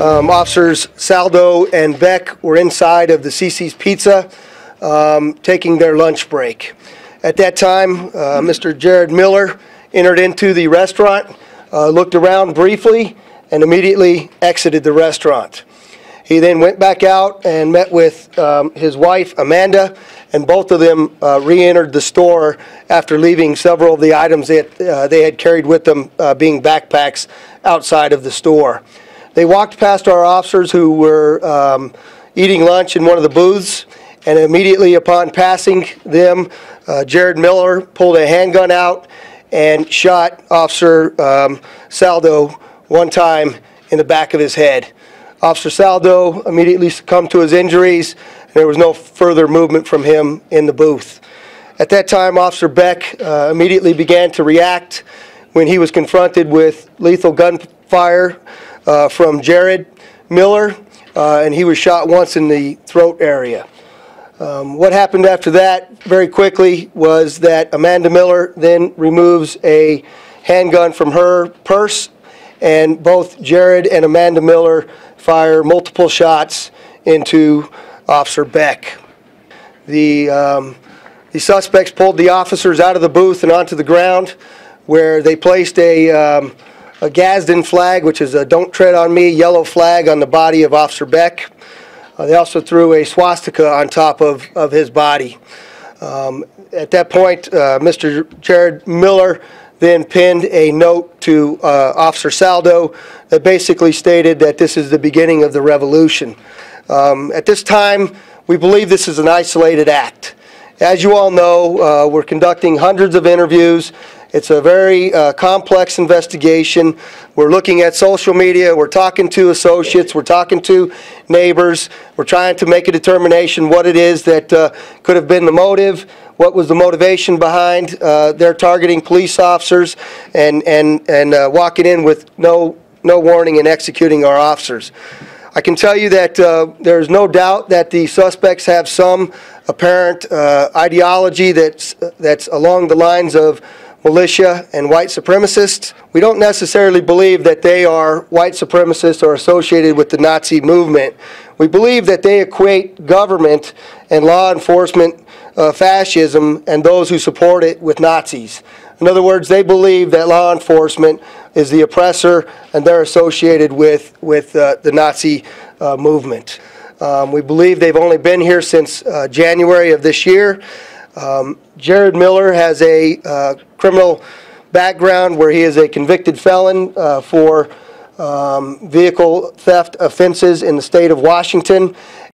Officers Soldo and Beck were inside of the CC's Pizza taking their lunch break. At that time, Mr. Jared Miller entered into the restaurant, looked around briefly, and immediately exited the restaurant. He then went back out and met with his wife, Amanda, and both of them re-entered the store after leaving several of the items that they had carried with them, being backpacks, outside of the store. They walked past our officers who were eating lunch in one of the booths, and immediately upon passing them, Jared Miller pulled a handgun out and shot Officer Soldo one time in the back of his head. Officer Soldo immediately succumbed to his injuries, and there was no further movement from him in the booth. At that time, Officer Beck immediately began to react when he was confronted with lethal gunfire from Jared Miller, and he was shot once in the throat area. What happened after that very quickly was that Amanda Miller then removes a handgun from her purse, and both Jared and Amanda Miller fire multiple shots into Officer Beck. The suspects pulled the officers out of the booth and onto the ground, where they placed a Gadsden flag, which is a "Don't Tread on Me" yellow flag, on the body of Officer Beck. They also threw a swastika on top of his body. At that point, Mr. Jared Miller then pinned a note to Officer Soldo that basically stated that this is the beginning of the revolution. At this time, we believe this is an isolated act. As you all know, we're conducting hundreds of interviews. It's a very complex investigation. We're looking at social media, we're talking to associates, we're talking to neighbors, we're trying to make a determination what it is that could have been the motive, what was the motivation behind their targeting police officers, and walking in with no warning and executing our officers. I can tell you that there's no doubt that the suspects have some apparent ideology that's along the lines of militia and white supremacists. We don't necessarily believe that they are white supremacists or associated with the Nazi movement. We believe that they equate government and law enforcement fascism and those who support it with Nazis. In other words, they believe that law enforcement is the oppressor and they're associated with the Nazi movement. We believe they've only been here since January of this year. Jared Miller has a criminal background where he is a convicted felon for vehicle theft offenses in the state of Washington.